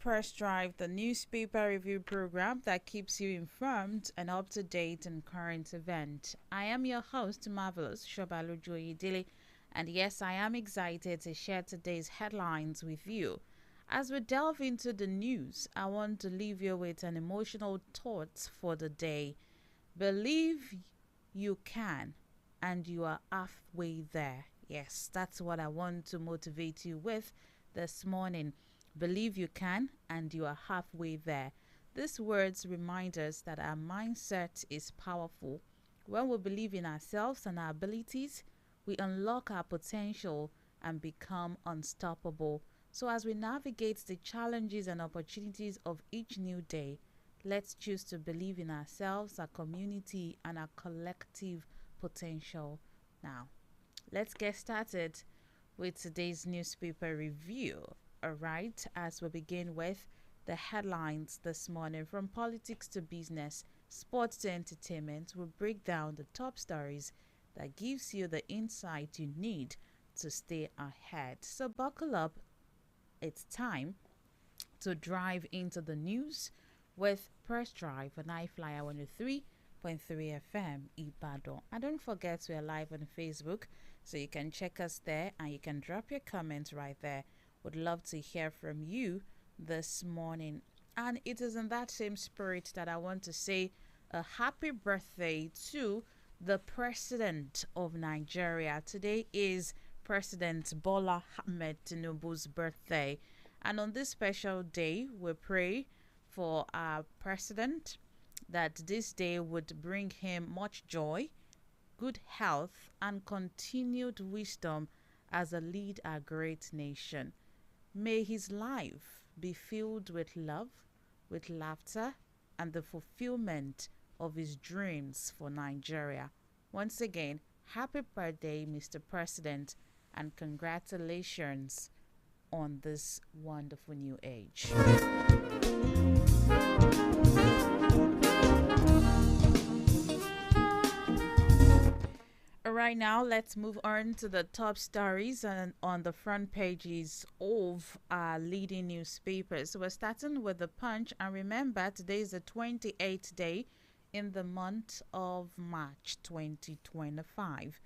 Press Drive, the newspaper review program that keeps you informed and up to date on current events. I am your host, Marvelous SOBALOJU, OYEDELE, and yes, I am excited to share today's headlines with you. As we delve into the news, I want to leave you with an emotional thought for the day. Believe you can, and you are halfway there. Yes, that's what I want to motivate you with this morning. Believe you can, and you are halfway there. These words remind us that our mindset is powerful. When we believe in ourselves and our abilities, we unlock our potential and become unstoppable. So, as we navigate the challenges and opportunities of each new day, let's choose to believe in ourselves, our community, and our collective potential. Now, let's get started with today's newspaper review. All right, as we begin with the headlines this morning, from politics to business, sports to entertainment, we'll break down the top stories that gives you the insight you need to stay ahead. So buckle up, it's time to drive into the news with Press Drive on I-FLIER 103.3 FM Ibadan. And don't forget we are live on Facebook, so you can check us there and you can drop your comments right there. Would love to hear from you this morning. And it is in that same spirit that I want to say a happy birthday to the President of Nigeria. Today is President Bola Ahmed Tinubu's birthday. And on this special day, we pray for our President that this day would bring him much joy, good health, and continued wisdom as a lead our great nation. May his life be filled with love, with laughter, and the fulfillment of his dreams for Nigeria. Once again, happy birthday, Mr. President, and congratulations on this wonderful new age. Right now, let's move on to the top stories and on the front pages of our leading newspapers. So we're starting with the Punch, and remember, today is the 28th day in the month of March 2025.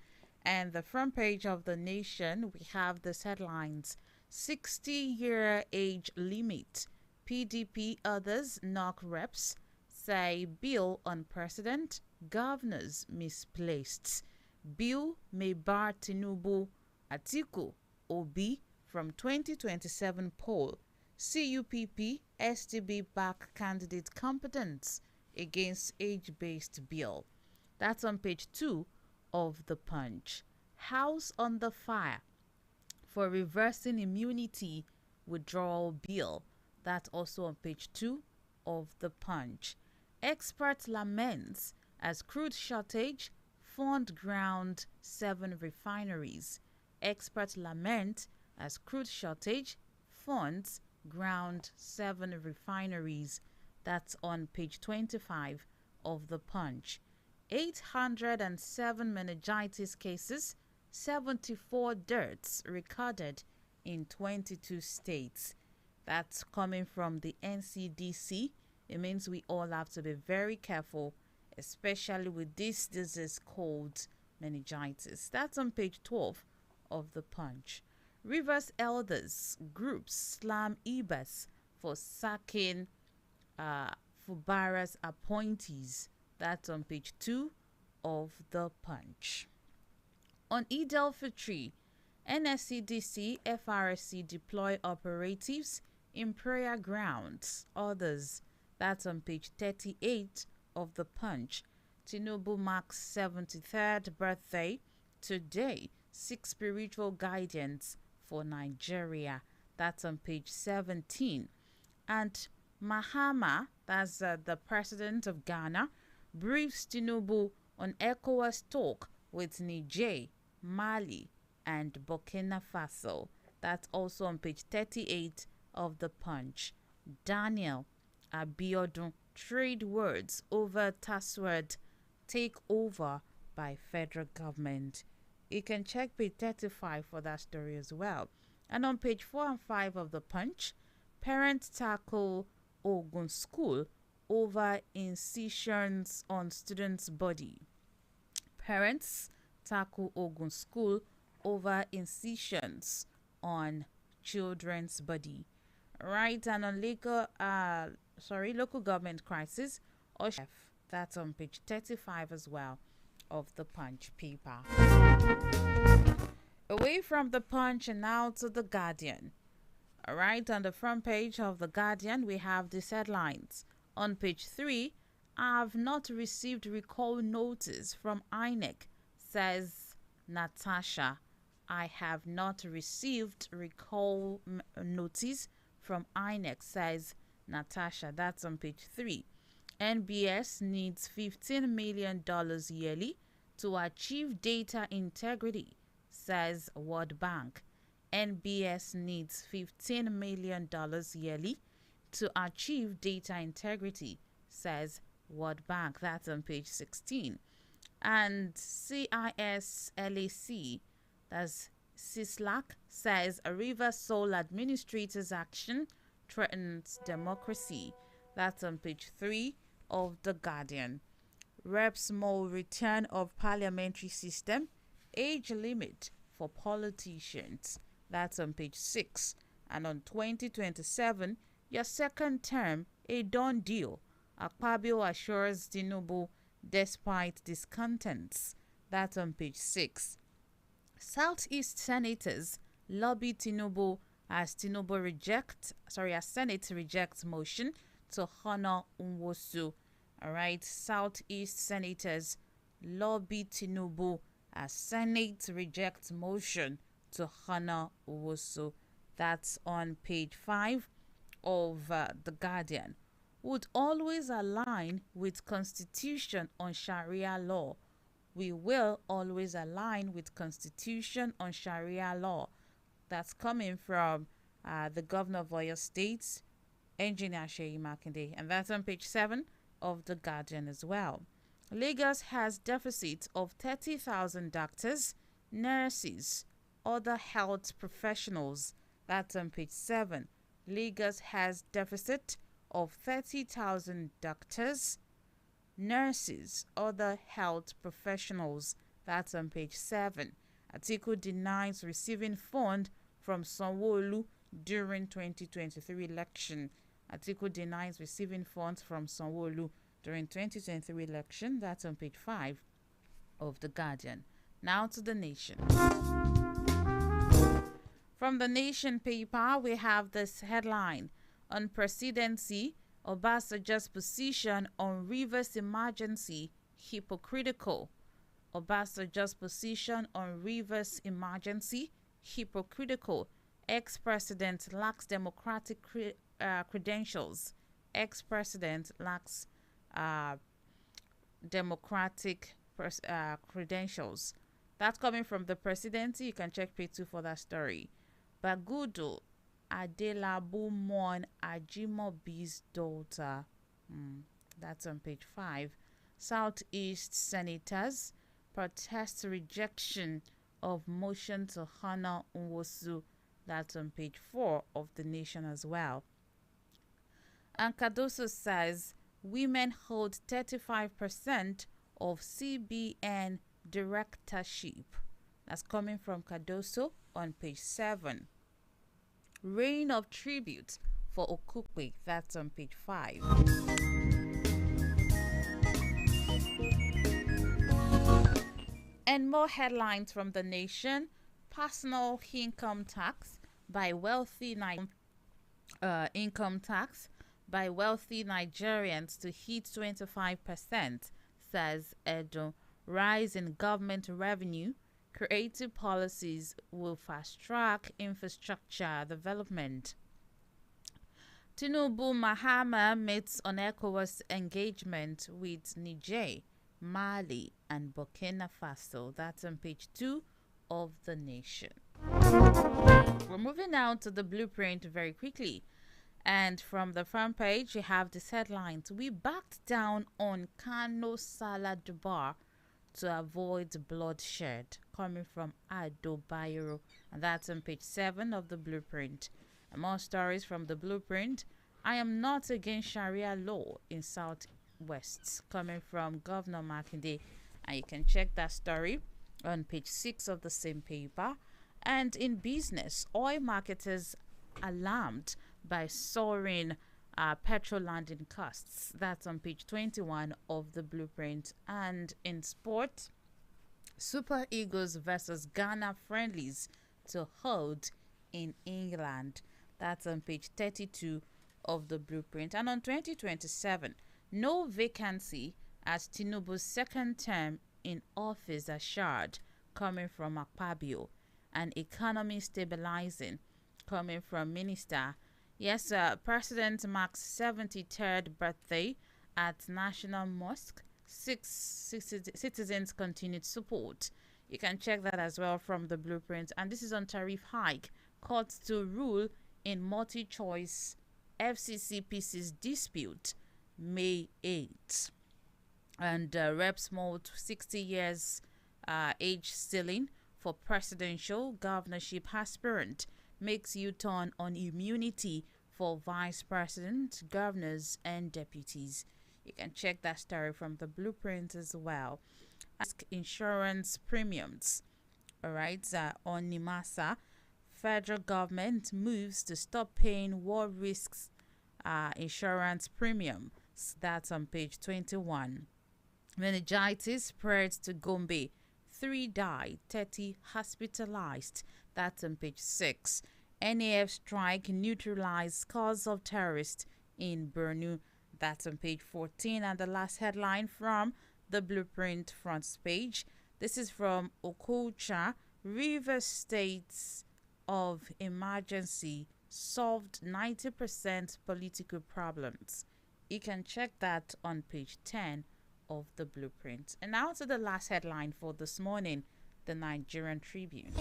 And the front page of the Nation, we have this headlines: 60-year age limit. PDP others knock reps, say bill on president, governors misplaced. Bill may bar Tinubu, Atiku, Obi from 2027 poll. CUPP, STB back candidate competence against age-based bill. That's on page 2 of the Punch. House on the fire for reversing immunity withdrawal bill. That's also on page 2 of the Punch. Expert laments as crude shortage fund ground 7 refineries. Experts lament as crude shortage funds ground 7 refineries. That's on page 25 of the Punch. 807 meningitis cases, 74 deaths recorded in 22 states. That's coming from the NCDC. It means we all have to be very careful, especially with this disease called meningitis. That's on page 12 of the Punch. Rivers elders groups slam Ibas for sacking Fubara's appointees. That's on page 2 of the Punch. On Eid-el-Fitr, NSCDC, FRSC deploy operatives in prayer grounds. Others. That's on page 38 of the Punch. Tinubu marks 73rd birthday today. 6 spiritual guidance for Nigeria. That's on page 17. And Mahama, that's the president of Ghana, briefs Tinubu on ECOWAS talk with Niger, Mali, and Burkina Faso. That's also on page 38 of the Punch. Daniel Abiodun, trade words over Tasword take over by federal government. You can check page 35 for that story as well. And on page 4 and 5 of the Punch, Parents tackle Ogun school over incisions on student's body. Parents tackle Ogun school over incisions on children's body. Right, and on local government crisis, or that's on page 35 as well of the Punch paper. Away from the Punch and now to the Guardian. All right, on the front page of the Guardian, we have these headlines. On page 3, I've not received recall notice from INEC, says Natasha. I have not received recall notice from INEC, says Natasha. That's on page 3. NBS needs $15 million yearly to achieve data integrity, says World Bank. NBS needs $15 million yearly to achieve data integrity, says World Bank. That's on page 16. And CISLAC, that's CISLAC, says a River Sole Administrator's action threatens democracy. That's on page 3 of The Guardian. Reps Mo return of parliamentary system, age limit for politicians. That's on page 6. And on 2027, your second term, a done deal. Akpabio assures Tinubu despite discontents. That's on page 6. Southeast senators lobby Tinubu as Senate rejects motion to honor Nwosu. All right, Southeast senators lobby Tinubu as Senate rejects motion to honor Nwosu. That's on page 5 of The Guardian. Would always align with Constitution on Sharia law. We will always align with Constitution on Sharia law. That's coming from the Governor of Oyo State, Engineer Seyi Makinde, and that's on page 7 of The Guardian as well. Lagos has deficit of 30,000 doctors, nurses, other health professionals. That's on page 7. Lagos has deficit of 30,000 doctors, nurses, other health professionals. That's on page 7. Atiku denies receiving fund from Sanwo-Olu during 2023 election. Atiku denies receiving funds from Sanwo-Olu during 2023 election. That's on page 5 of The Guardian. Now to The Nation. From The Nation paper, we have this headline. On presidency, Obasanjo's position on Rivers emergency hypocritical. Obasanjo's position on Rivers emergency hypocritical. Ex-president lacks democratic credentials. Ex-president lacks democratic credentials. That's coming from the presidency. You can check page 2 for that story. Bagudu Adelabu Mon Ajimobi's daughter. That's on page 5. Southeast senators protest rejection of motion to honor Nwosu. That's on page 4 of The Nation as well. And Cardoso says women hold 35% of CBN directorship. That's coming from Cardoso on page 7. Reign of tribute for Okukwe. That's on page 5. And more headlines from The Nation. Personal income tax by wealthy Nigerians to hit 25%, says Edo. Rise in government revenue. Creative policies will fast-track infrastructure development. Tinubu Mahama meets on ECOWAS engagement with Niger, Mali, and Burkina Faso. That's on page 2 of The Nation. We're moving now to the blueprint very quickly. And from the front page, you have this headlines. We backed down on Kano Salad Bar to avoid bloodshed, coming from Ado Bayero, and that's on page 7 of the blueprint. And more stories from the blueprint. I am not against Sharia law in Southwest, coming from Governor Makinde. And you can check that story on page 6 of the same paper. And in business, oil marketers alarmed by soaring petrol landing costs. That's on page 21 of the blueprint. And in sport, Super Eagles versus Ghana friendlies to hold in England. That's on page 32 of the blueprint. And on 2027, no vacancy as Tinubu's second term in office assured, coming from Akpabio. And economy stabilizing, coming from Minister. Yes, President marks 73rd birthday at National Mosque. Citizens continued support. You can check that as well from the blueprint. And this is on tariff hike. Courts to rule in multi-choice FCC pieces dispute May 8. And reps mold 60 years age ceiling for presidential governorship aspirant makes U-turn on immunity for vice president, governors, and deputies. You can check that story from the blueprint as well. Ask insurance premiums. All right, on NIMASA, federal government moves to stop paying war risks insurance premium. That's on page 21. Meningitis spreads to Gombe. 3 died, 30 hospitalized. That's on page 6. NAF strike neutralized cause of terrorists in Borno. That's on page 14. And the last headline from the blueprint front page. This is from Okocha. River states of emergency solved 90% political problems. You can check that on page 10 of the blueprint. And now to the last headline for this morning, the Nigerian Tribune.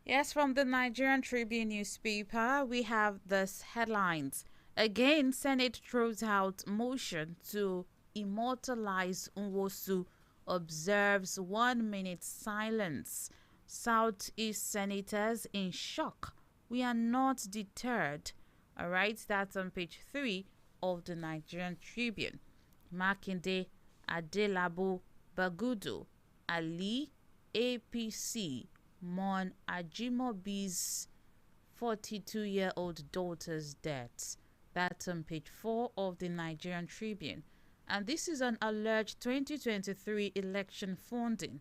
Yes, from the Nigerian Tribune newspaper, we have this headlines. Again, Senate throws out motion to immortalize Nwosu, observes 1 minute silence. Southeast senators in shock. We are not deterred. All right, that's on page 3 of the Nigerian Tribune. Makinde, Adelabu, Bagudu, Ali, APC, mourn Ajimobi's 42-year-old daughter's death. That's on page 4 of the Nigerian Tribune. And this is an alleged 2023 election funding.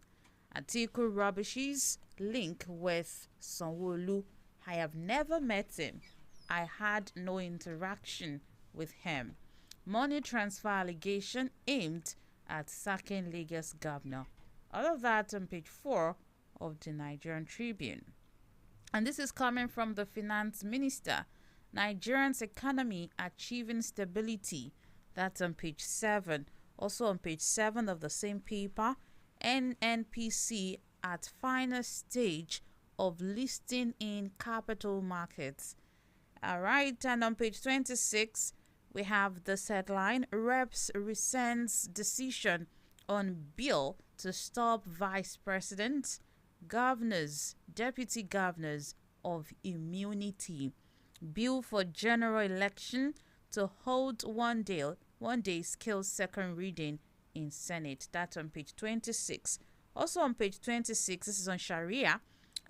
Atiku rubbishes link with Sanwo-Olu. I have never met him. I had no interaction with him. Money transfer allegation aimed at sacking Lagos governor. All of that on page 4 of the Nigerian Tribune. And this is coming from the finance minister. Nigerian's economy achieving stability. That's on page 7. Also on page 7 of the same paper, NNPC at final stage of listing in capital markets. All right, and on page 26, we have this headline, Reps rescinds decision on bill to stop vice president, governors, deputy governors of immunity. Bill for general election to hold one day skills second reading in Senate. That's on page 26. Also on page 26, this is on Sharia.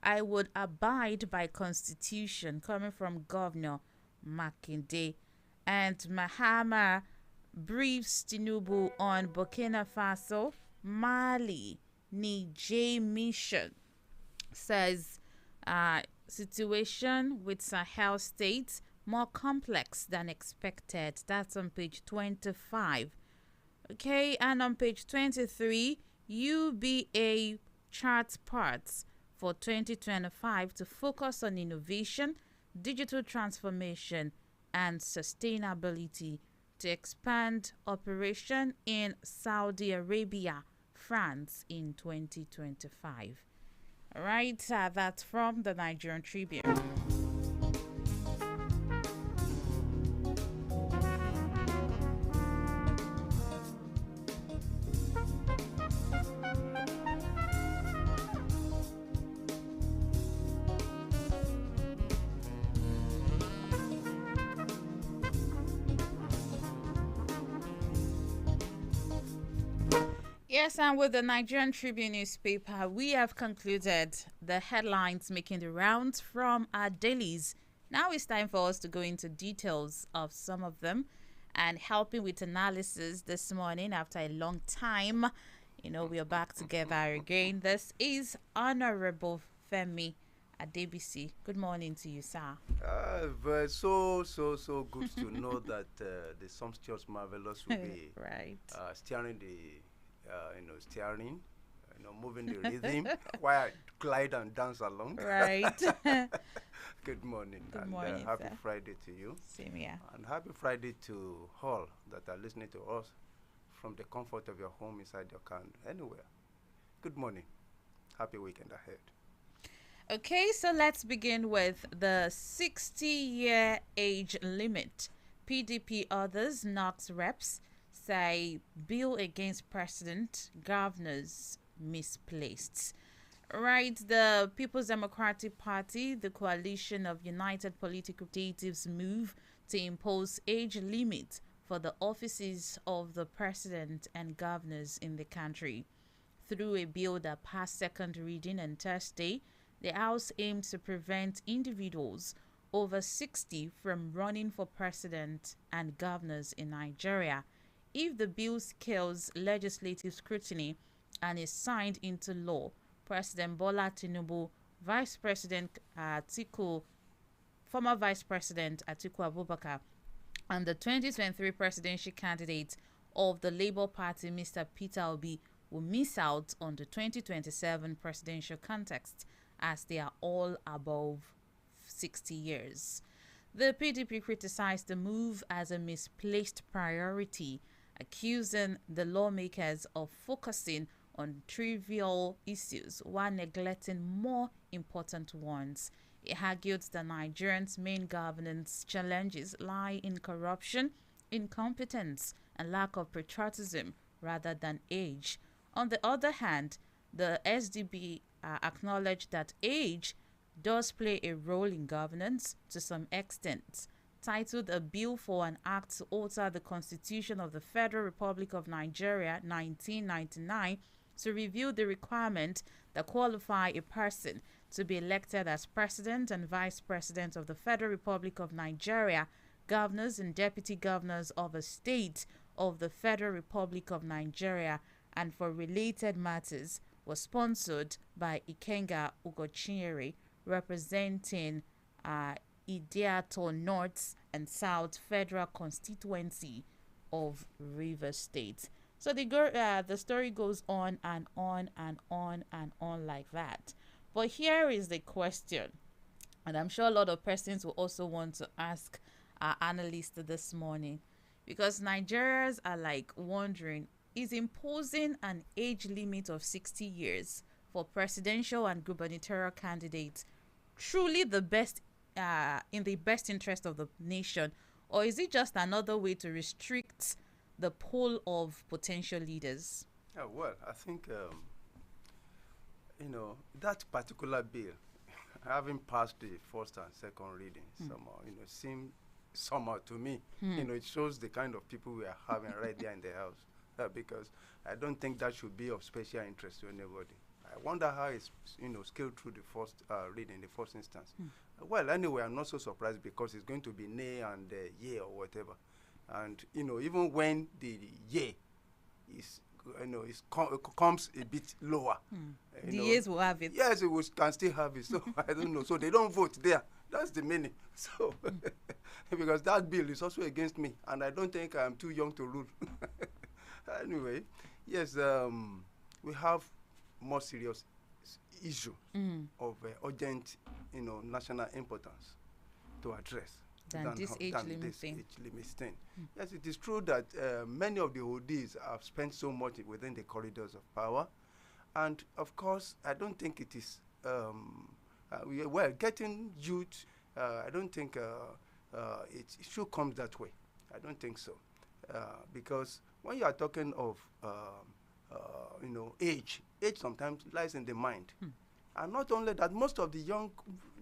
I would abide by constitution, coming from Governor Makinde. And Mahama briefs Tinubu on Burkina Faso, Mali, Niger mission. Says situation with Sahel states more complex than expected. That's on page 25. Okay, and on page 23, UBA charts parts for 2025 to focus on innovation, digital transformation, and sustainability to expand operation in Saudi Arabia, France in 2025. All right, that's from the Nigerian Tribune. Yes, and with the Nigerian Tribune newspaper, we have concluded the headlines making the rounds from our dailies. Now it's time for us to go into details of some of them and helping with analysis this morning after a long time. We are back together again. This is Honorable Femi Adebisi. Good morning to you, sir. But so good to know that the sumptuous marvelous will be Right. steering steering, moving the rhythm while I glide and dance along. Right. Good morning. Good and morning, happy sir. Friday to you. Same here. And happy Friday to all that are listening to us from the comfort of your home, inside your car, anywhere. Good morning. Happy weekend ahead. Okay, so let's begin with the 60-year age limit. PDP others, Knox reps, say bill against president, governors misplaced. Right, the People's Democratic Party, the coalition of United Political Creatives, move to impose age limit for the offices of the president and governors in the country. Through a bill that passed second reading on Thursday, the House aims to prevent individuals over 60 from running for president and governors in Nigeria. If the bill scales legislative scrutiny and is signed into law, President Bola Tinubu, Vice President Atiku, former Vice President Atiku Abubakar, and the 2023 presidential candidate of the Labour Party, Mr. Peter Obi, will miss out on the 2027 presidential contest as they are all above 60 years. The PDP criticized the move as a misplaced priority, accusing the lawmakers of focusing on trivial issues while neglecting more important ones. It argued that Nigerians' main governance challenges lie in corruption, incompetence, and lack of patriotism rather than age. On the other hand, the SDB acknowledged that age does play a role in governance to some extent. Titled A Bill for an Act to Alter the Constitution of the Federal Republic of Nigeria 1999 to review the requirement that qualify a person to be elected as President and Vice President of the Federal Republic of Nigeria, governors and deputy governors of a state of the Federal Republic of Nigeria, and for related matters, was sponsored by Ikenga Ugochinyere, representing Idiato North and South Federal Constituency of Rivers State. So the story goes on and on and on and on like that. But here is the question, and I'm sure a lot of persons will also want to ask our analyst this morning, because Nigerians are like wondering, is imposing an age limit of 60 years for presidential and gubernatorial candidates truly the best in the best interest of the nation, or is it just another way to restrict the pool of potential leaders? Yeah, well, I think that particular bill, having passed the first and second reading, somehow seemed somehow to me, it shows the kind of people we are having right there in the house. Because I don't think that should be of special interest to anybody. I wonder how it's scaled through the first reading, the first instance. Well, anyway, I'm not so surprised because it's going to be nay and yea or whatever. And even when the yea is comes a bit lower, The years will have it. Yes, can still have it. So I don't know. So they don't vote there. That's the meaning. So because that bill is also against me, and I don't think I'm too young to rule. Anyway, yes, we have more serious issue of urgent, national importance to address Than this age limit thing. Yes, it is true that many of the ODs have spent so much within the corridors of power, and of course, I don't think it is getting youth. I don't think it should come that way. I don't think so, because when you are talking of age sometimes lies in the mind, and not only that, most of the young,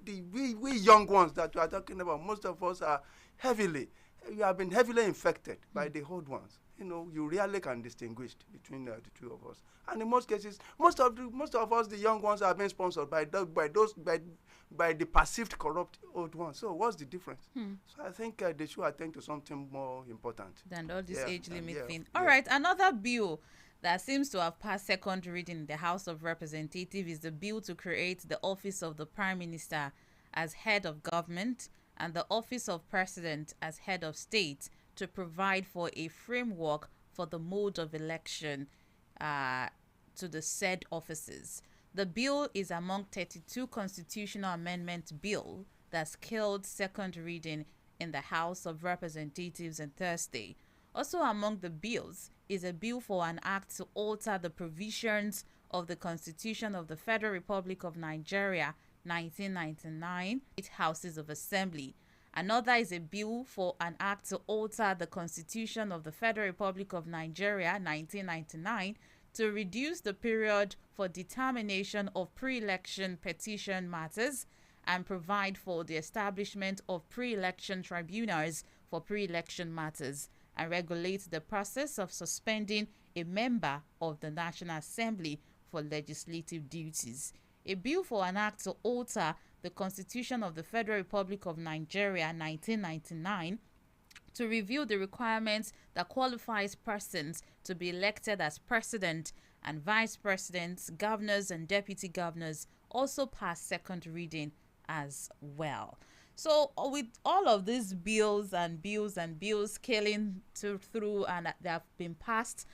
we young ones that we are talking about, most of us are heavily you have been heavily infected by the old ones. You know, you rarely can distinguish between the two of us. And in most cases, most of us, the young ones, are being sponsored by the perceived corrupt old ones. So what's the difference? So I think they should attend to something more important than all this age limit thing. Yeah. All right, another bill that seems to have passed second reading in the House of Representatives is the bill to create the office of the Prime Minister as head of government and the office of President as head of state, to provide for a framework for the mode of election to the said offices. The bill is among 32 constitutional amendment bill that scaled second reading in the House of Representatives on Thursday. Also among the bills is a bill for an act to alter the provisions of the Constitution of the Federal Republic of Nigeria 1999, 8 houses of assembly. Another is a bill for an act to alter the Constitution of the Federal Republic of Nigeria 1999 to reduce the period for determination of pre-election petition matters and provide for the establishment of pre-election tribunals for pre-election matters and regulate the process of suspending a member of the National Assembly for legislative duties. A bill for an act to alter the Constitution of the Federal Republic of Nigeria 1999 to review the requirements that qualifies persons to be elected as president and vice presidents, governors and deputy governors also passed second reading as well. So with all of these bills scaling through and they have been passed,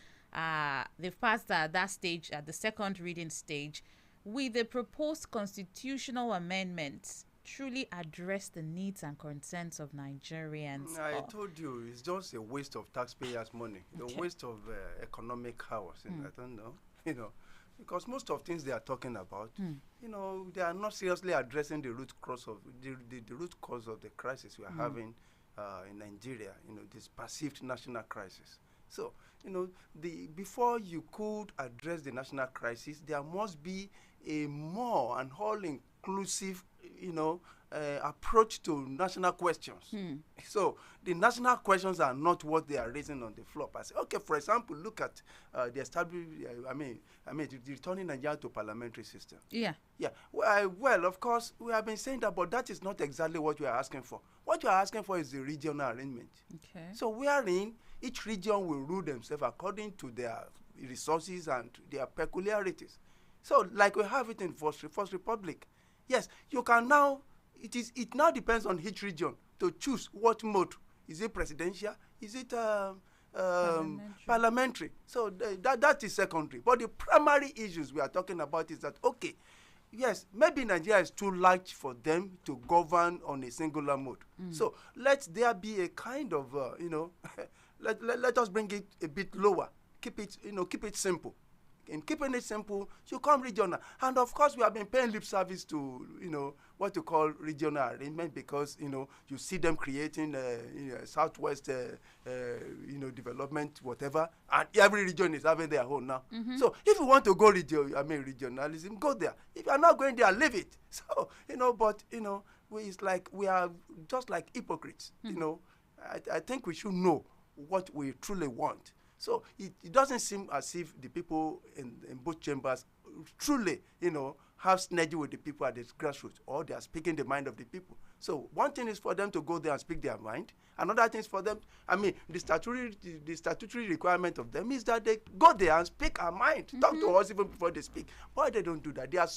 they've passed that stage, at the second reading stage, will the proposed constitutional amendments truly address the needs and concerns of Nigerians? I told you, it's just a waste of taxpayers' money, a waste of economic hours. And I don't know, because most of things they are talking about, they are not seriously addressing the root cause of the root cause of the crisis we are having in Nigeria. This perceived national crisis. So, before you could address the national crisis, there must be a more and all-inclusive, approach to national questions. So the national questions are not what they are raising on the floor. I say, okay, for example, look at the returning Nigeria to parliamentary system. Yeah. Well, of course, we have been saying that, but that is not exactly what we are asking for. What you are asking for is the regional arrangement. Okay. So wherein each region will rule themselves according to their resources and their peculiarities. So, like we have it in First Republic, yes, you can now. It now depends on each region to choose what mode. Is it presidential? Is it parliamentary? So that is secondary. But the primary issues we are talking about is that, okay, yes, maybe Nigeria is too large for them to govern on a singular mode. So let there be a kind of let us bring it a bit lower. Keep it simple. In keeping it simple, you come regional. And of course, we have been paying lip service to, what you call regional arrangement, because, you see them creating, Southwest, development, whatever. And every region is having their own now. So if you want to go regionalism, go there. If you are not going there, leave it. So, it's like we are just like hypocrites. I think we should know what we truly want. So it doesn't seem as if the people in both chambers truly, have synergy with the people at the grassroots, or they are speaking the mind of the people. So one thing is for them to go there and speak their mind. Another thing is for them, the statutory requirement of them is that they go there and speak our mind, talk to us even before they speak. Why they don't do that? They are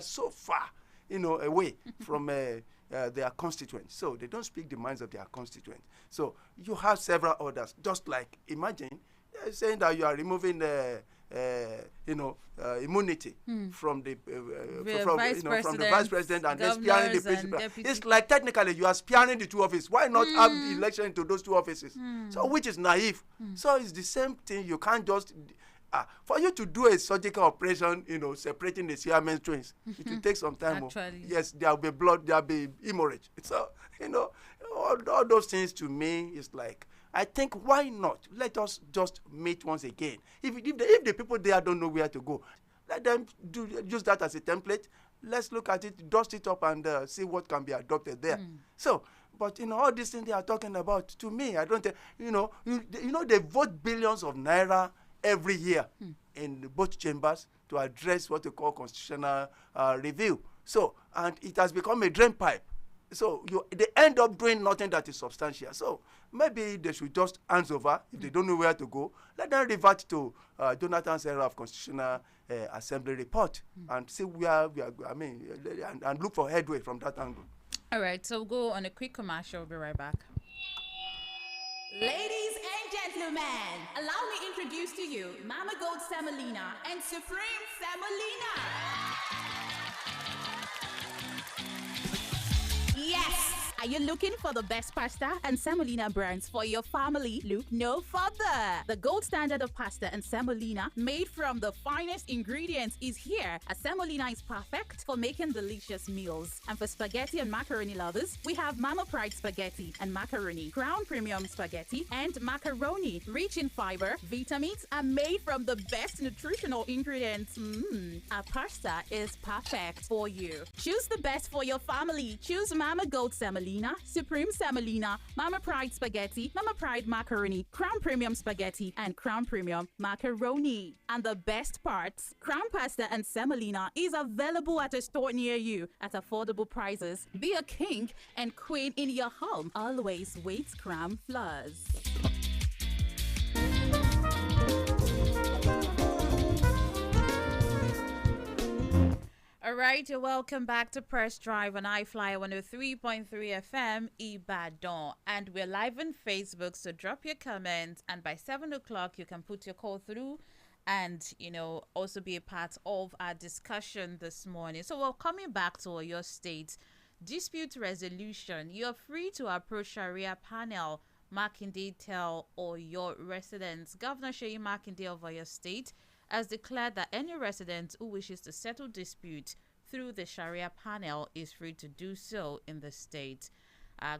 so far, away from their constituents. So they don't speak the minds of their constituents. So you have several others. Just like, imagine saying that you are removing immunity from the vice president and then sparing the principal. It's like technically you are sparing the two offices. Why not have the election into those two offices? So which is naive. So it's the same thing. You can't just for you to do a surgical operation, separating the Siamese twins, it will take some time. Actually. Yes, there will be blood, there will be hemorrhage. So, all those things to me is like, I think, why not? Let us just meet once again. If the people there don't know where to go, let them use that as a template. Let's look at it, dust it up, and see what can be adopted there. So, But all these things they are talking about, to me, I don't think, they vote billions of naira every year in both chambers to address what they call constitutional review. So, and it has become a drain pipe. So they end up doing nothing that is substantial. So maybe they should just hands over. If they don't know where to go, let them revert to Jonathan's era of constitutional assembly report and see where we are. And look for headway from that angle. All right, so we'll go on a quick commercial. We'll be right back. Ladies and gentlemen, allow me to introduce to you Mama Gold Semolina and Supreme Semolina. Yes! Are you looking for the best pasta and semolina brands for your family? Look no further. The gold standard of pasta and semolina, made from the finest ingredients, is here. A semolina is perfect for making delicious meals. And for spaghetti and macaroni lovers, we have Mama Pride spaghetti and macaroni, Crown Premium spaghetti, and macaroni, rich in fiber, vitamins, and made from the best nutritional ingredients. Our pasta is perfect for you. Choose the best for your family. Choose Mama Gold Semolina, Supreme Semolina, Mama Pride Spaghetti, Mama Pride Macaroni, Crown Premium Spaghetti, and Crown Premium Macaroni. And the best parts, Crown Pasta and Semolina is available at a store near you at affordable prices. Be a king and queen in your home. Always with Crown Flours. All right, you're welcome back to Press Drive on I-FLIER 103.3 FM Ibadan. And we're live on Facebook, so drop your comments. And by 7 o'clock, you can put your call through and, also be a part of our discussion this morning. So we're coming back to your state dispute resolution. You're free to approach Sharia panel, Makinde tell or your residents. Governor Seyi Makinde of Oyo State has declared that any resident who wishes to settle dispute through the Sharia panel is free to do so in the state.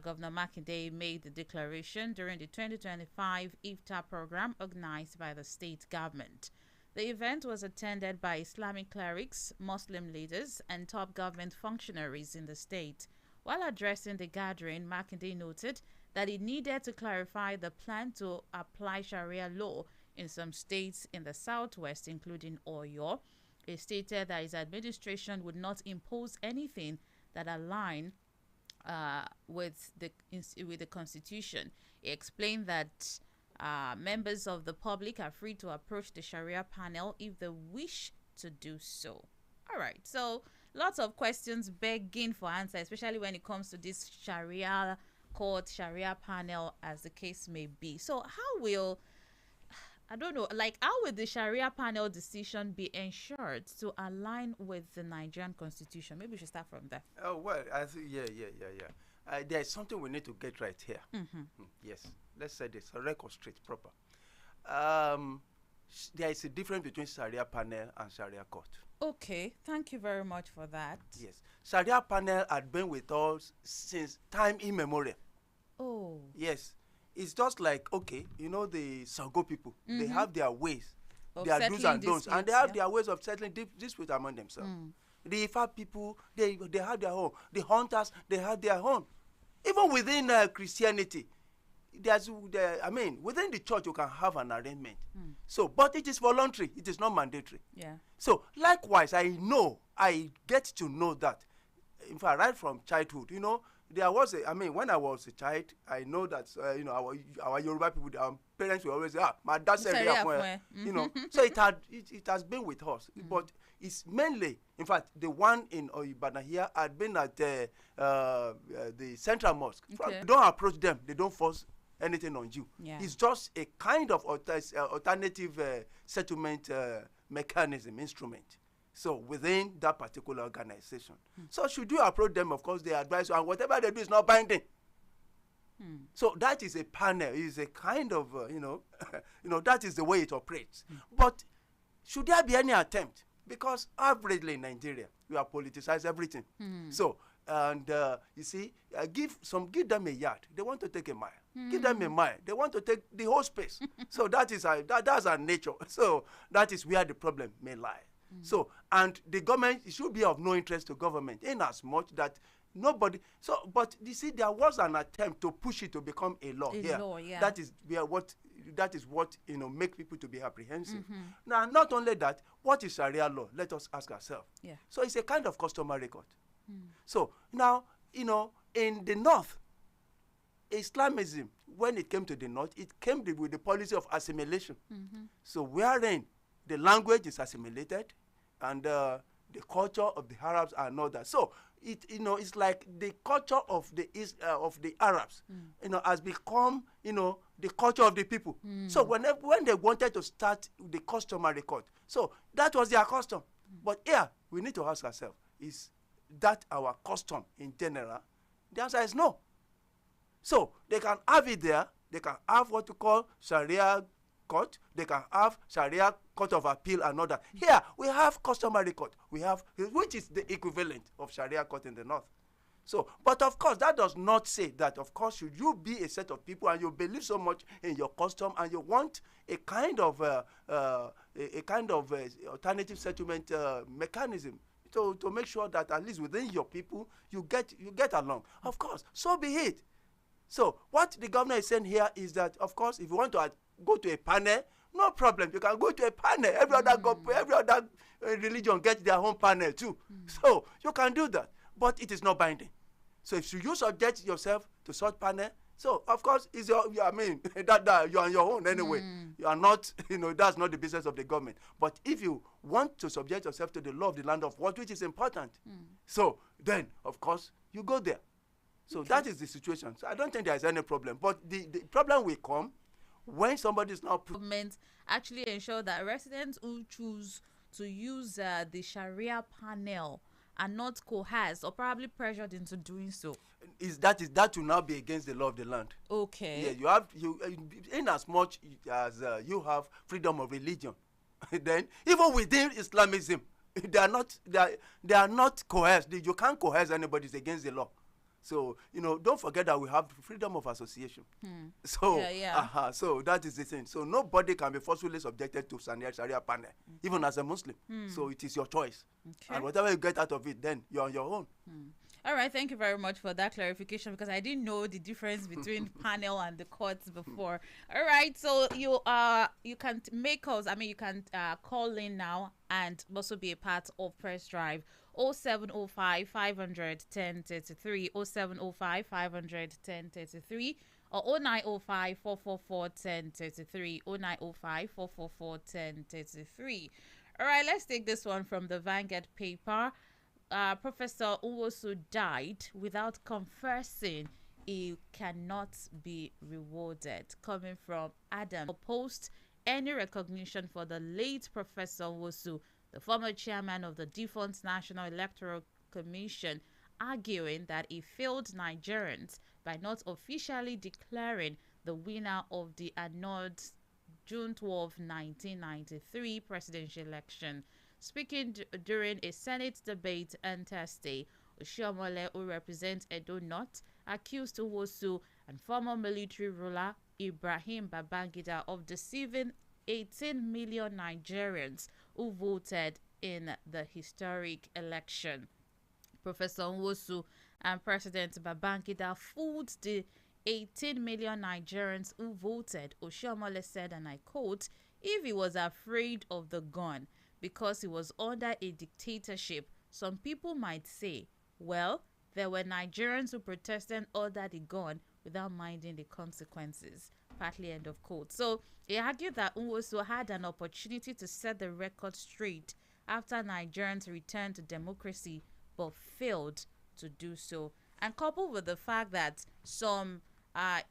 Governor Makinde made the declaration during the 2025 IFTAR program organized by the state government. The event was attended by Islamic clerics, Muslim leaders, and top government functionaries in the state. While addressing the gathering, Makinde noted that he needed to clarify the plan to apply Sharia law in some states in the southwest, including Oyo. He stated that his administration would not impose anything that aligned with the Constitution. He explained that members of the public are free to approach the Sharia panel if they wish to do so. All right, so lots of questions begging for answer, especially when it comes to this Sharia court, Sharia panel, as the case may be. So how will how would the Sharia panel decision be ensured to align with the Nigerian Constitution? Maybe we should start from there. Oh, well, I think, yeah. There's something we need to get right here. Yes. Let's say this, a record straight proper. There is a difference between Sharia panel and Sharia court. Okay, thank you very much for that. Yes. Sharia panel had been with us since time immemorial. Oh. Yes. It's just like, okay, the Sango people, they have their ways, their do's and don'ts, and they have their ways of settling disputes among themselves. The Ifa people, they have their own. The hunters, they have their own. Even within Christianity, within the church, you can have an arrangement. So, but it is voluntary. It is not mandatory. Yeah. So, likewise, I get to know that, in fact, right from childhood, there was when I was a child, I know that our Yoruba people, our parents will always say, my dad said so it has been with us, but it's mainly, in fact, the one in Ibadan here had been at the Central Mosque. Okay. Don't approach them; they don't force anything on you. Yeah. It's just a kind of alternative settlement mechanism instrument. So within that particular organization. So should you approach them, of course, they advise you, and whatever they do is not binding. So that is a panel, is a kind of, that is the way it operates. But should there be any attempt? Because averagely in Nigeria, we have politicized everything. So, and you see, give them a yard. They want to take a mile. Give them a mile. They want to take the whole space. So that's our nature. So that is where the problem may lie. So, and the government, it should be of no interest to government in as much that Nobody. So, but you see, there was an attempt to push it to become a law. Law, yeah. That is what make people to be apprehensive. Now, not only that, what is Sharia law? Let us ask ourselves. Yeah. So it's a kind of customary court. So now, in the north, Islamism, when it came to the north, it came with the policy of assimilation. So wherein the language is assimilated and the culture of the Arabs are not that. So it's like the culture of the Arabs, has become, the culture of the people. So when they wanted to start the customary court, so that was their custom. But here we need to ask ourselves: is that our custom in general? The answer is no. So they can have it there. They can have what you call Sharia court. They can have Sharia court of appeal and all that. Here we have customary court. We have, which is the equivalent of Sharia court in the north. So, but of course, that does not say that, of course, should you be a set of people and you believe so much in your custom and you want a kind of alternative settlement mechanism to make sure that at least within your people you get along. Of course, so be it. So what the governor is saying here is that, of course, if you want to go to a panel, no problem. You can go to a panel. Every other religion gets their own panel too. So you can do that, but it is not binding. So if you subject yourself to such panel, so of course that you're on your own anyway. You are not, that's not the business of the government. But if you want to subject yourself to the law of the land of what which is important, so then of course you go there. So that is the situation. So I don't think there is any problem. But the problem will come when somebody is now... Government actually ensure that residents who choose to use the Sharia panel are not coerced or probably pressured into doing so. That will now be against the law of the land. Okay. Yeah, in as much as you have freedom of religion, then even within Islamism, they are not coerced. You can't coerce anybody. It's against the law. So, don't forget that we have freedom of association. So, so that is the thing. So nobody can be forcefully subjected to Sharia panel, even as a Muslim. So it is your choice. Okay. And whatever you get out of it, then you're on your own. All right, thank you very much for that clarification, because I didn't know the difference between panel and the courts before. All right, so you can make calls. You can call in now and also be a part of Press Drive. 0705 500 1033, 0705 500 1033, or 0905 444 1033, 0905 444 1033. All right, let's take this one from the Vanguard paper. Professor Nwosu died without confessing he cannot be rewarded. Coming from Adam. Opposed any recognition for the late Professor Nwosu, the former chairman of the defunct National Electoral Commission, arguing that he failed Nigerians by not officially declaring the winner of the annulled June 12, 1993 presidential election. Speaking during a Senate debate on Thursday, Oshiomhole, who represents Edo North, accused Nwosu and former military ruler Ibrahim Babangida of deceiving 18 million Nigerians who voted in the historic election. Professor Nwosu and President Babangida fooled the 18 million Nigerians who voted. Oshiomhole said, and I quote, "If he was afraid of the gun because he was under a dictatorship, some people might say, well, there were Nigerians who protested under the gun without minding the consequences." Partly end of quote. So he argued that Nwosu had an opportunity to set the record straight after Nigerians returned to democracy, but failed to do so. And coupled with the fact that some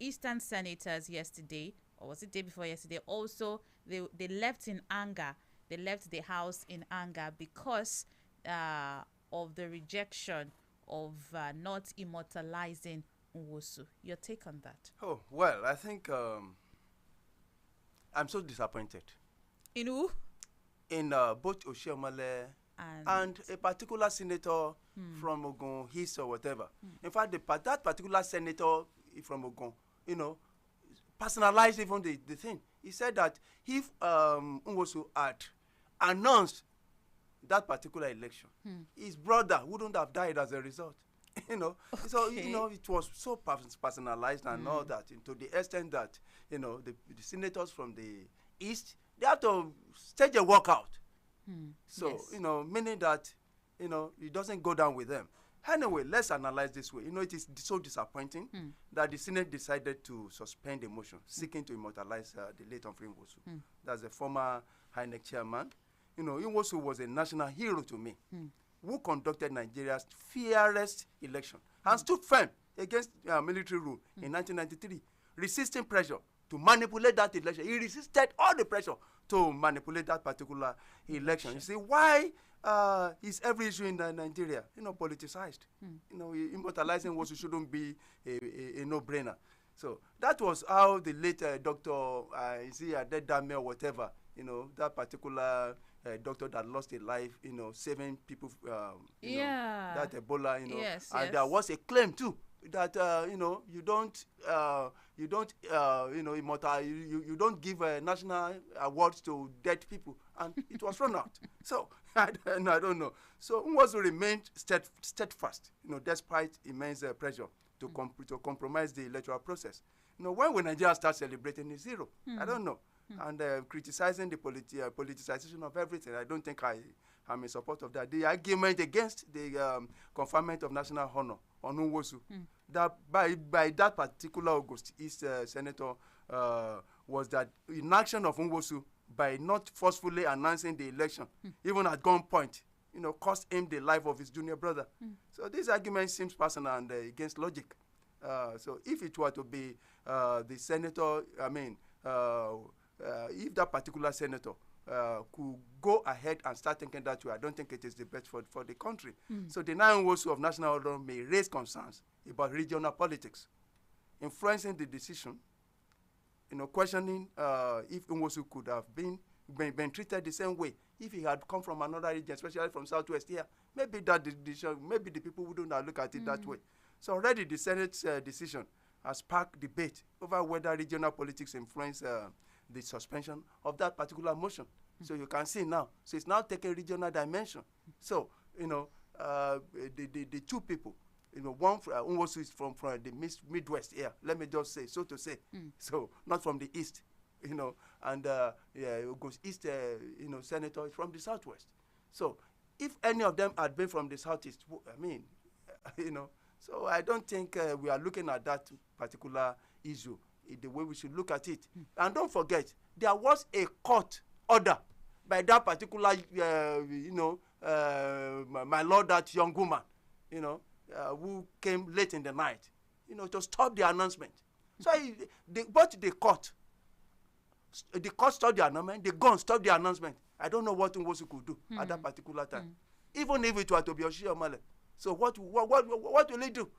Eastern senators yesterday, or was it day before yesterday, also they left in anger. They left the house in anger because of the rejection of not immortalizing Nwosu. Your take on that? Oh, well, I think I'm so disappointed. In who? In both Oshiomhole and a particular senator from Ogun, his or whatever. In fact, that particular senator from Ogun, personalized even the thing. He said that if Nwosu had announced that particular election, his brother wouldn't have died as a result. So it was so personalized and all that, to the extent that the senators from the east, they had to stage a walkout. So Yes. meaning that it doesn't go down with them. Anyway, let's analyze this way. It is so disappointing that the Senate decided to suspend the motion seeking to immortalize the late Humphrey Nwosu. That's the former INEC chairman. Nwosu was a national hero to me, who conducted Nigeria's fairest election and stood firm against military rule in 1993, resisting pressure to manipulate that election. He resisted all the pressure to manipulate that particular election. You see, why is every issue in Nigeria, politicized? Immortalizing what shouldn't be a no-brainer. So that was how the late Dr. Adedame or whatever, that particular doctor that lost a life, saving people, that Ebola, Yes, and yes. there was a claim too that you don't immortal, you don't give national awards to dead people, and it was thrown out. So I don't know. So Nwosu remained steadfast, despite immense pressure to compromise the electoral process. When will Nigeria start celebrating is zero? I don't know. And criticizing the politicization of everything, I don't think I'm in support of that. The argument against the conferment of national honor on Nwosu, that by that particular August East senator, was that inaction of Nwosu by not forcefully announcing the election, even at gunpoint, cost him the life of his junior brother. So this argument seems personal and against logic. So if it were to be the senator, if that particular senator could go ahead and start thinking that way, I don't think it is the best for the country. So the Nwosu of national order may raise concerns about regional politics, influencing the decision, questioning if Nwosu could have been treated the same way if he had come from another region, especially from Southwest here. Maybe that decision, maybe the people wouldn't have looked at it that way. So already the Senate's decision has sparked debate over whether regional politics influence the suspension of that particular motion. So you can see now. So it's now taking regional dimension. So, the two people, one Nwosu is from the Midwest here, let me just say, so to say. So not from the East, and August East, senator is from the Southwest. So if any of them had been from the Southeast, so I don't think we are looking at that particular issue the way we should look at it. And don't forget, there was a court order by that particular, my lord, that young woman, who came late in the night, to stop the announcement. So the court stopped the announcement, the gun stopped the announcement. I don't know what Nwosu could do at that particular time, even if it were to be Oshiomhole. So what will he do?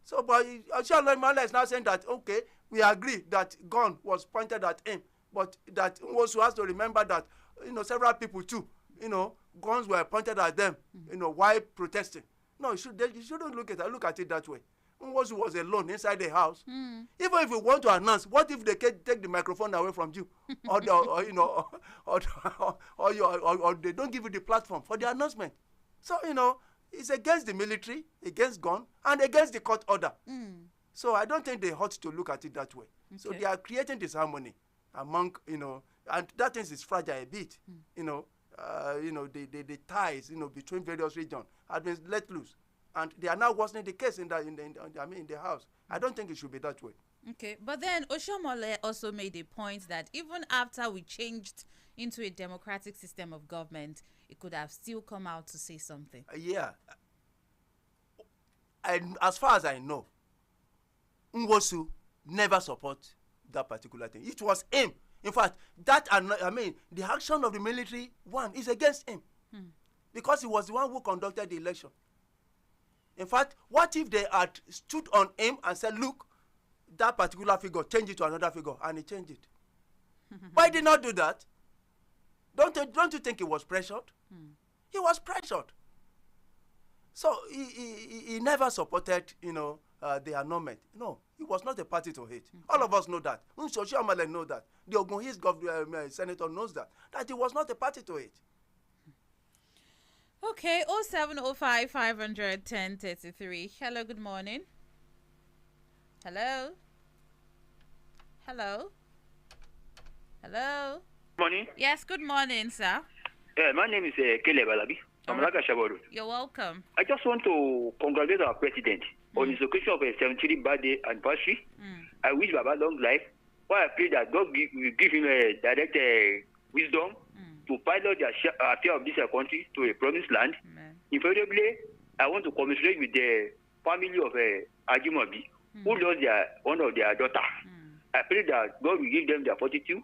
So, but Oshiomhole is now saying that, okay, we agree that gun was pointed at him, but that Nwosu has to remember that, several people too, guns were pointed at them, while protesting. No, you shouldn't look at it that way. Nwosu was alone inside the house. Even if you want to announce, what if they take the microphone away from you, or they don't give you the platform for the announcement? So it's against the military, against gun, and against the court order. So I don't think they ought to look at it that way. Okay. So they are creating disharmony among, and that thing is fragile a bit. The ties, between various regions have been let loose, and they are now worsening the case in the house. I don't think it should be that way. Okay, but then Oshiomhole also made a point that even after we changed into a democratic system of government, it could have still come out to say something. Yeah. And as far as I know, Nwosu never support that particular thing. It was him. In fact, the action of the military is against him, because he was the one who conducted the election. In fact, what if they had stood on him and said, look, that particular figure, change it to another figure, and he changed it? Why did not do that? Don't you think he was pressured? He was pressured. So he never supported, the annulment. No, he was not a party to it. All of us know that. Oshiomhole know that. The Ogun East senator knows that he was not a party to it. Okay, 0705 500 1033. Hello, good morning. Hello. Hello. Hello. Morning. Yes, good morning, sir. My name is Caleb Alabi. I'm Alright. Laka Shaboru. You're welcome. I just want to congratulate our president on his occasion of a 73rd birthday anniversary. I wish Baba long life. While I pray that God will give him a direct wisdom to pilot the affair of this country to a promised land. Amen. Invariably, I want to commiserate with the family of Ajimobi, who lost one of their daughter. I pray that God will give them the fortitude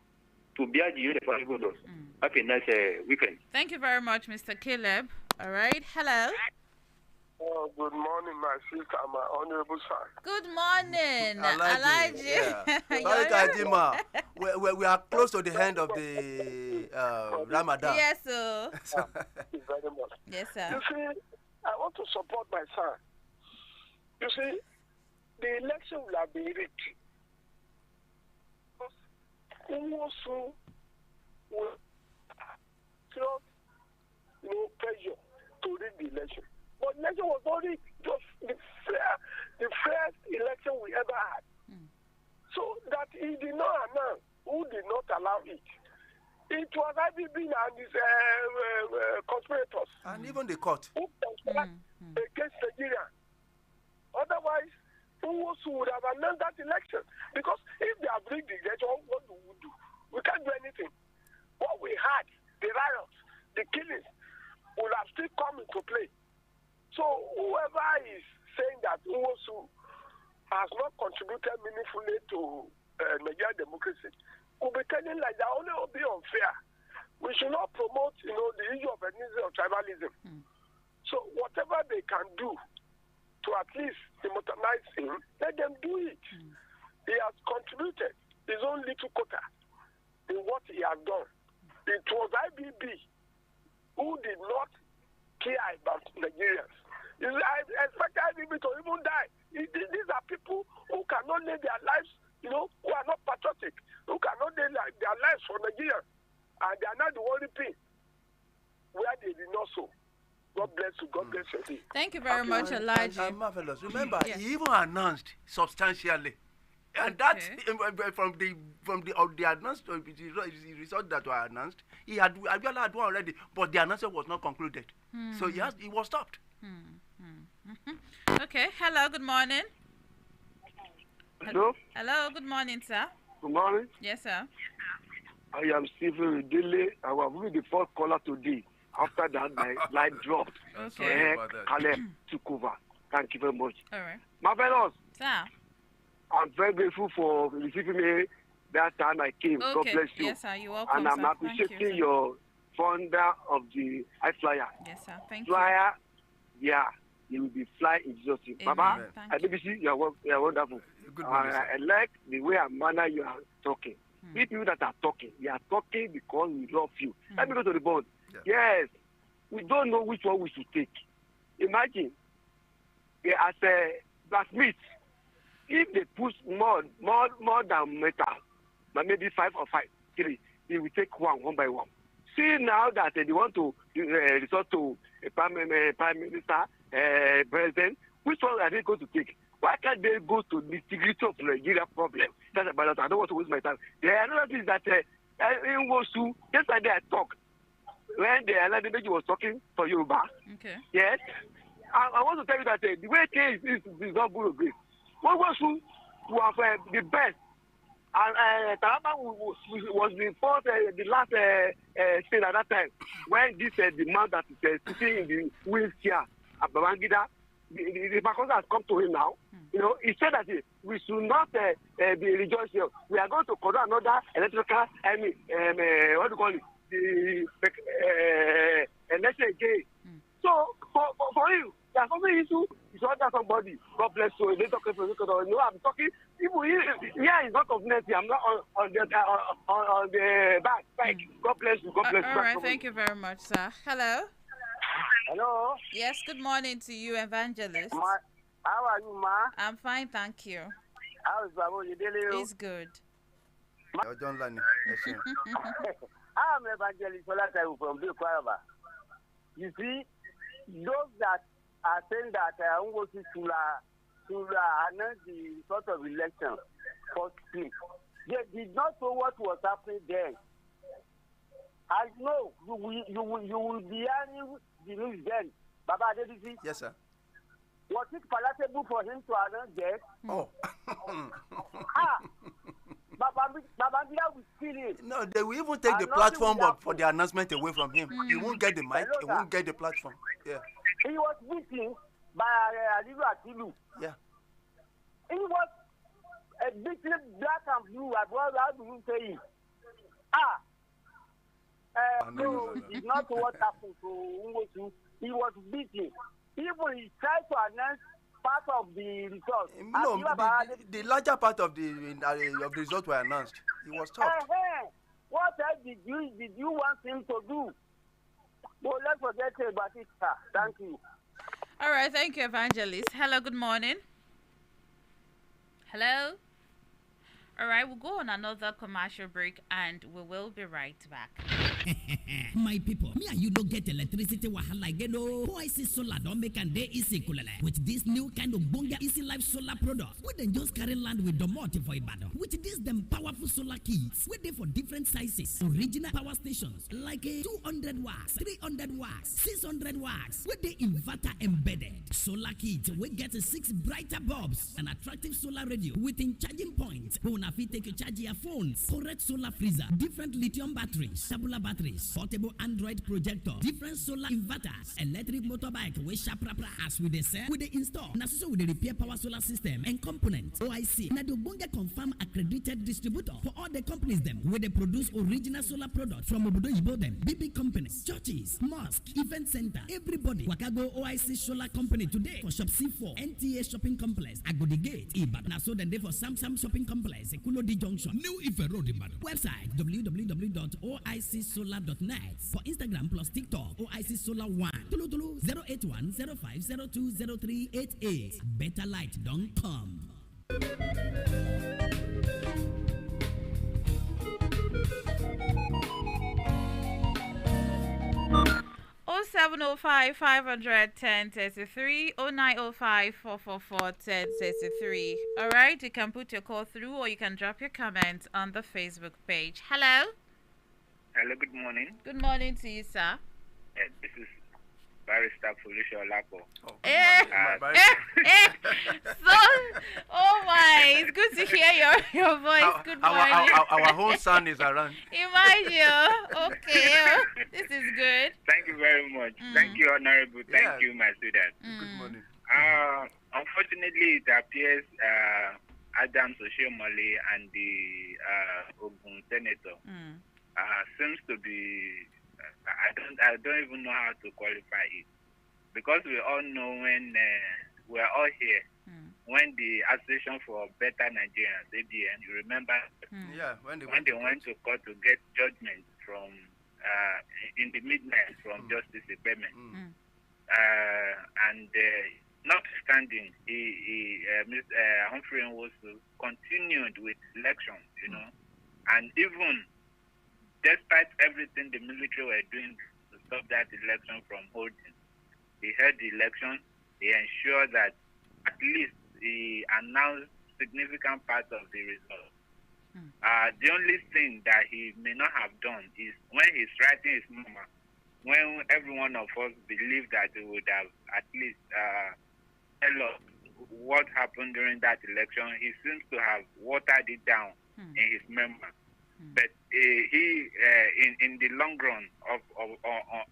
to bear the irreversible loss. Have a nice weekend. Thank you very much, Mr. Caleb. All right. Hello. Good morning, my sister, my honorable son. Good morning. Alaji. Yeah. Sorry, Kajima. We are close to the end of the Ramadan. Yes, sir. Thank you very much. Yes, sir. You see, I want to support my son. You see, the election will have been rigged. Who also will feel no pressure to rig the election? But election was not rigged. Just the first election we ever had. So that he did not announce, who did not allow it. It was IBB and his conspirators. And even the court. Who conspired against Nigeria. Otherwise, who would have announced that election? Because if they have rigged the election, what do we do? We can't do anything. What we had, the riots, the killings, will have still come into play. So whoever is saying that Uwosu has not contributed meaningfully to Nigerian democracy will be telling like that only will be unfair. We should not promote, the issue of ethnicity or tribalism. So whatever they can do to at least democratize him, let them do it. He has contributed his own little quota in what he has done. It was IBB who did not care about Nigerians. I expect IBB to even die. These are people who cannot lay their lives, who are not patriotic, who cannot lay their lives for Nigeria. And they are not the only thing where they did not so. God bless you. God bless you. Thank you very much, Elijah. Marvelous. Remember, Yes. he even announced substantially. And that from the announced the results that were announced, Abiola had one already, but the announcement was not concluded. So he was stopped. Okay. Hello. Good morning. Hello. Hello. Good morning, sir. Good morning. Yes, sir. I am Stephen Dele. I will be the fourth caller today. After that, my light dropped. Okay. Caleb took over. Thank you very much. All right. Marvelous. Sir. I'm very grateful for receiving me that time I came. Okay. God bless you. Yes, sir. You're welcome, And I'm sir. Thank you, appreciating sir. your founder of the I-FLIER. Yes, sir. Thank you. Flyer, yeah, you will be flying in Jesus' name. Amen. Baba, Thank I you. BBC, you are wonderful. Good morning, sir. I like the way and manner you are talking. People that are talking, they are talking because we love you. Let me go to the board. Yeah. Yes, we don't know which one we should take. Imagine, as a blacksmith, if they push more than metal, but maybe 5 or 3, they will take one by one. See now that they want to resort to a prime minister, president, which one are they going to take? Why can't they go to the integrity of Nigeria problem? That's about it. I don't want to waste my time. The another thing is that in Wosu, yesterday I talked when the Aladebeki was talking for Yoruba. Okay. Yes, I want to tell you that the way it is not good again. What Wosu was the best, and Taraba was the first, the last thing at that time when this the man that is sitting in the wheelchair at Babangida. The Bakosa has come to him now. He said that we should not be rejoicing. We are going to conduct another electrical, what do you call it? The election again. So, for you, there's something issue. You should under somebody. God bless you. They talk I'm talking. People here is not community. I'm not on the back. God bless you. God bless you. All right. Thank you very much, sir. Hello. Hello. Yes. Good morning to you, Evangelist. How are you, ma? I'm fine, thank you. How is Babo Yedele? It's good. John Lani. I'm Evangelist Olatayo from Big Kwara. You see, those that are saying that Ngozi should announce the result of election first week, they did not know what was happening then. I know you will be hearing the news then. Baba Adedisi. Yes, sir. Was it palatable for him to announce that? Oh. Babangida will kill him. No, they will even take the platform for the announcement away from him. He won't get the mic. He won't get the platform. Yeah. He was beaten by Aliyu Atilu. Yeah. He was beaten black and blue. How do you say it? No, it's not what happened to Ngozi. He was beaten. Even he tried to announce part of the results. No, the larger part of the results were announced. He was tough. What else did you want him to do? Well, let's forget about it, sir. Thank you. All right, thank you, Evangelist. Hello, good morning. Hello. All right, we'll go on another commercial break and we will be right back. My people, me and you don't get electricity wahala again. Oh, I see solar don't make and they easy kulele. With this new kind of bonga easy life solar product, we then just carry land with the multi for Ibadan. With this them powerful solar kits, we they for different sizes. Original power stations like a 200 watts, 300 watts, 600 watts. With the inverter embedded solar kit, we get 6 brighter bulbs, an attractive solar radio within charging points. Bona fit take you charge your phones, correct solar freezer, different lithium batteries, tabular batteries, portable Android projector, different solar inverters, electric motorbike, we sharp as we they sell, we they install. Now so we they repair power solar system and components. OIC. Now the Bonga confirm accredited distributor for all the companies them where they produce original solar products from Obodo Yibo them, big companies, churches, mosque, event center, everybody. Wakago OIC solar company today for shop C4, NTA shopping complex, Agodi Gate, Ibadan. Now so then they for Samsung shopping complex, Kulodi Junction, New Ife Road, Ibadan. Website www.oicsolar.net. For Instagram plus TikTok, OIC Solar 1. Tulu 081 0502 0388. Better light don't come. 0705 510 33 0905 444 1033. All right, you can put your call through or you can drop your comment on the Facebook page. Hello. Hello, good morning. Good morning to you, sir. This is Barrister Felicia Olapo. Oh, oh my, it's good to hear your voice. Good morning. Our whole son is around. Imagine. Okay, this is good. Thank you very much. Thank you, Honorable. Thank you, my student. Good morning. Unfortunately, it appears Adams Oshiomhole and the Ogun Senator seems to be. I don't even know how to qualify it, because we all know when we are all here when the Association for Better Nigerians (ABN), you remember? Yeah, when they went to court to get judgment from in the midnight from Justice Ibeme, and notwithstanding, Mr. Humphrey Nwosu continued with elections, and even despite everything the military were doing to stop that election from holding, he held the election. He ensured that at least he announced significant part of the result. The only thing that he may not have done is when he's writing his memo, when every one of us believed that he would have at least tell us what happened during that election, he seems to have watered it down in his memo. But he, in the long run upon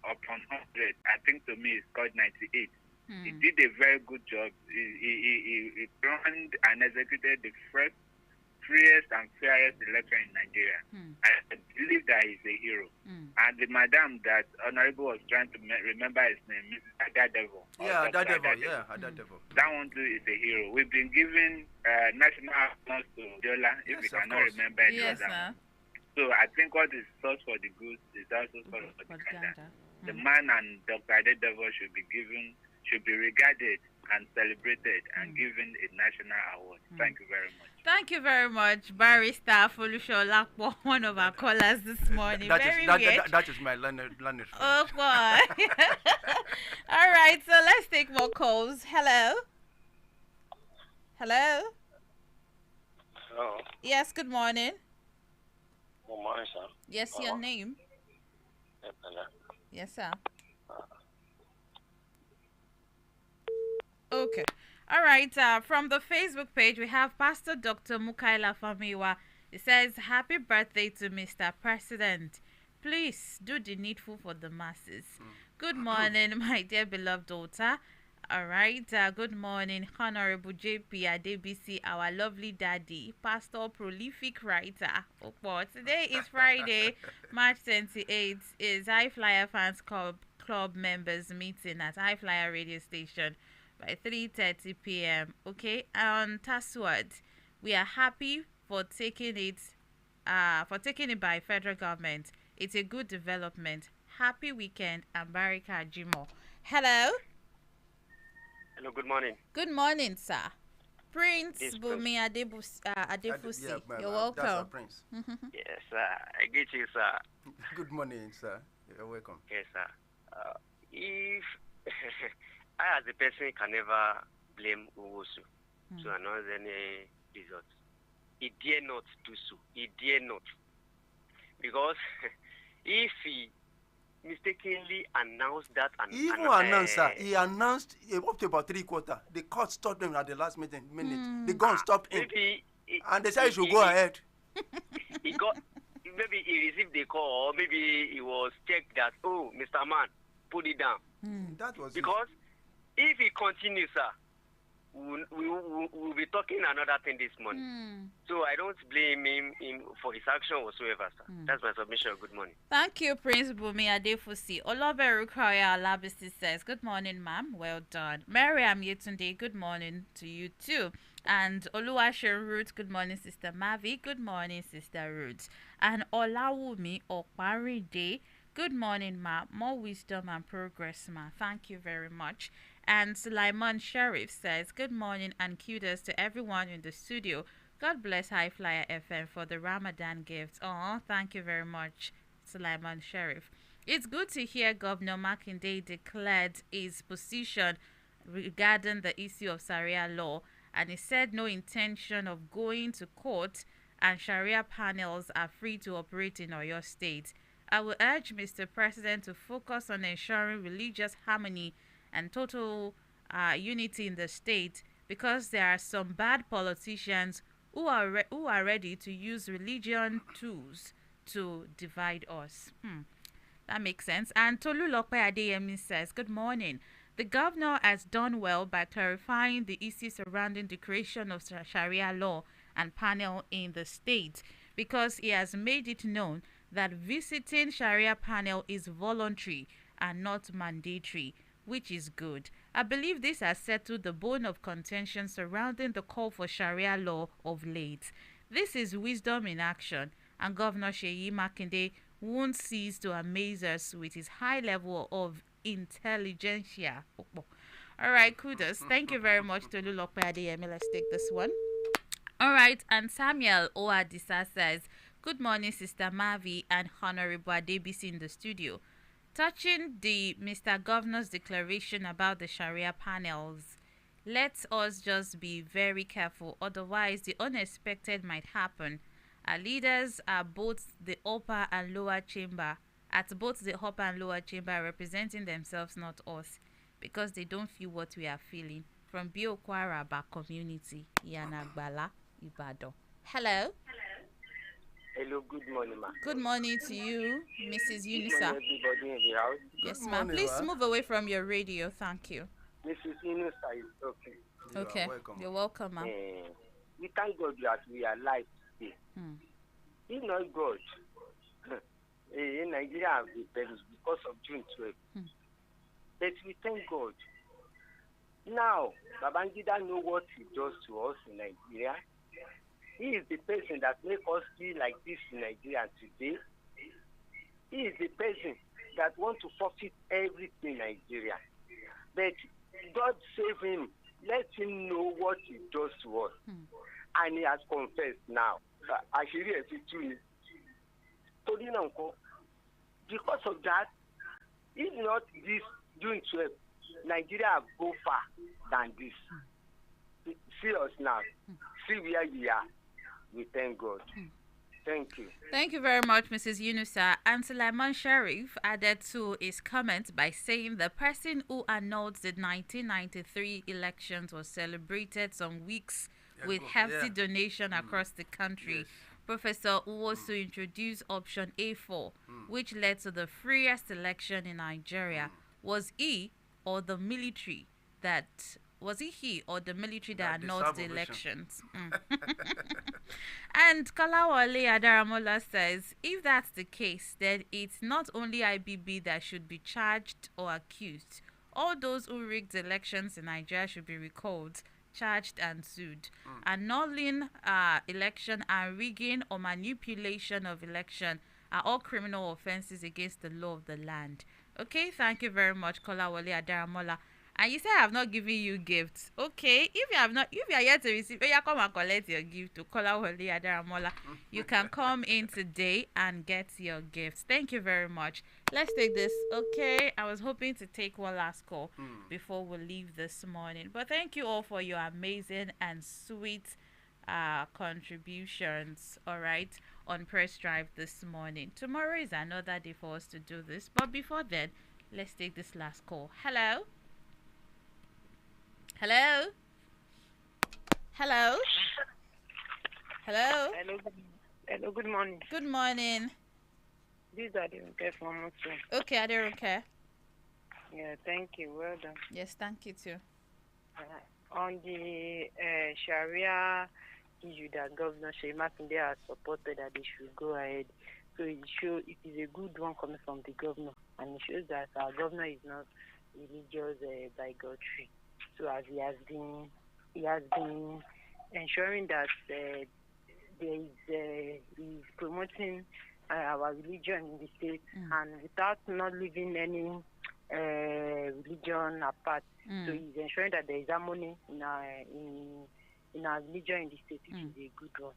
100, I think to me it's called 98. He did a very good job. He planned and executed the first freest and fairest election in Nigeria. I believe that he's a hero. And the madam that Honorable was trying to remember his name, Mrs. Adadevo. Yeah, Adadevo. That one too is a hero. We've been giving national honors to Diola, if we cannot remember any other. So I think what is source for the good is also source for the gander. The man and Dr. Adedevo should be given should be regarded and celebrated and given a national award. Thank you very much. Thank you very much, Barrister Folusho Lakpo, one of our callers this morning. That is my learned friend. Oh, boy. All right, so let's take more calls. Hello? Hello? Hello. Yes, good morning. Good morning, sir. Yes, your name? Yes, sir. Okay. All right. From the Facebook page, we have Pastor Dr. Mukaila Famiwa. He says, "Happy birthday to Mr. President. Please do the needful for the masses." Good morning, my dear beloved daughter. All right. Good morning, Honorable JP Adebisi, our lovely daddy, pastor, prolific writer. Oh, today is Friday, March 28th. Is I-FLIER Fans Club members meeting at I-FLIER radio station by 3:30 p.m. Okay, on Taswad, we are happy for taking it by federal government. It's a good development. Happy weekend, and Barika Jimo. Hello. Hello, good morning. Good morning, sir. Prince Bumi Adefusi. You're welcome. That's our Prince. Yes, sir. I get you, sir. Good morning, sir. You're welcome. Yes, sir. If I, as a person, can never blame Uwosu to announce any results, he dare not do so. He dare not. Because if he mistakenly announced that, and he even announced, sir. He announced up to about 3/4. The court stopped him at the last minute. The gun stopped him. And they said he should go ahead. He got, maybe he received the call, or maybe he was checked that, oh, Mr. Man, put it down. That was because if he continues, sir, we'll be talking another thing this morning. So I don't blame him for his action whatsoever, sir. That's my submission. Good morning. Thank you, Prince Bumi Adefusi. Olaberu Koya Alabisi says, "Good morning, ma'am. Well done." Mariam Yetunde, good morning to you too. And Oluwashe Ruth, good morning, Sister Mavi. Good morning, Sister Ruth. And Olawumi Okparide, good morning, ma. More wisdom and progress, ma. Thank you very much. And Sulaiman Sheriff says, "Good morning and kudos to everyone in the studio. God bless I-FLIER FM for the Ramadan gifts." Oh, thank you very much, Sulaiman Sheriff. It's good to hear Governor Makinde declared his position regarding the issue of Sharia law, and he said no intention of going to court, and Sharia panels are free to operate in Oyo State. I will urge Mr. President to focus on ensuring religious harmony and total unity in the state, because there are some bad politicians who are ready to use religion tools to divide us. That makes sense. And Tolu Lokpe Adeyemi says, "Good morning. The governor has done well by clarifying the issues surrounding the creation of Sharia law and panel in the state, because he has made it known that visiting Sharia panel is voluntary and not mandatory, which is good. I believe this has settled the bone of contention surrounding the call for Sharia law of late. This is wisdom in action, and Governor Seyi Makinde won't cease to amaze us with his high level of intelligentsia." All right, kudos. Thank you very much, Tolu Lokpe Adeyemi. Let's take this one. All right, and Samuel Oadisa says, "Good morning, Sister Mavi and Honorable Adebisi in the studio. Touching the Mr. Governor's declaration about the Sharia panels, let us just be very careful, otherwise the unexpected might happen. Our leaders are both the upper and lower chamber, representing themselves, not us, because they don't feel what we are feeling." From Biokwaraba community, Yanagbala, Ibadan. Hello. Hello, good morning, ma. Good morning to you, Mrs. Unisa. Good morning, everybody in the house. Yes, ma'am. Please move away from your radio. Thank you. Mrs. Unisa is okay. Okay. You're welcome, ma'am. We thank God that we are alive today. If not God, in Nigeria we perish because of June 12th. But we thank God. Now, Babangida knows what he does to us in Nigeria. He is the person that makes us feel like this in Nigeria today. He is the person that wants to forfeit everything in Nigeria. But God save him. Let him know what he does to us. And he has confessed now. Àṣírí ẹ̀ ti tú ni. Torí náà nǹkan. Because of that, if not this June 12, Nigeria go far than this. See us now. See where we are. We thank God. Thank you. Thank you very much, Mrs. Yunusa. And Sulaiman Sharif added to his comment by saying the person who annulled the 1993 elections was celebrated some weeks with hefty donation across the country. Yes. Professor Uwosu introduced option A4, which led to the freest election in Nigeria. Was he or the military that annulled the elections? And Kalawale Adaramola says, if that's the case, then it's not only IBB that should be charged or accused. All those who rigged elections in Nigeria should be recalled, charged and sued. Annulling election and rigging or manipulation of election are all criminal offenses against the law of the land. Okay, thank you very much, Kolawole Adaramola. And you say I have not given you gifts. Okay, if you are yet to receive, you come and collect your gift to Kolawole Adaramola. You can come in today and get your gifts. Thank you very much. Let's take this. Okay, I was hoping to take one last call before we leave this morning. But thank you all for your amazing and sweet contributions, all right, on Press Drive this morning. Tomorrow is another day for us to do this. But before then, let's take this last call. Hello? Hello? Hello? Hello? Hello, good morning. Good morning. This is Adirunke from Muslim. Okay, Adirunke. Yeah, thank you. Well done. Yes, thank you too. On the Sharia issue that Governor Sheikh Makinde has supported that they should go ahead. So it is a good one coming from the governor, and it shows that our governor is not religious bigotry. So as he has been ensuring that he's promoting our religion in the state, and without not leaving any religion apart. So he's ensuring that there is harmony in our religion in the state, which is a good one.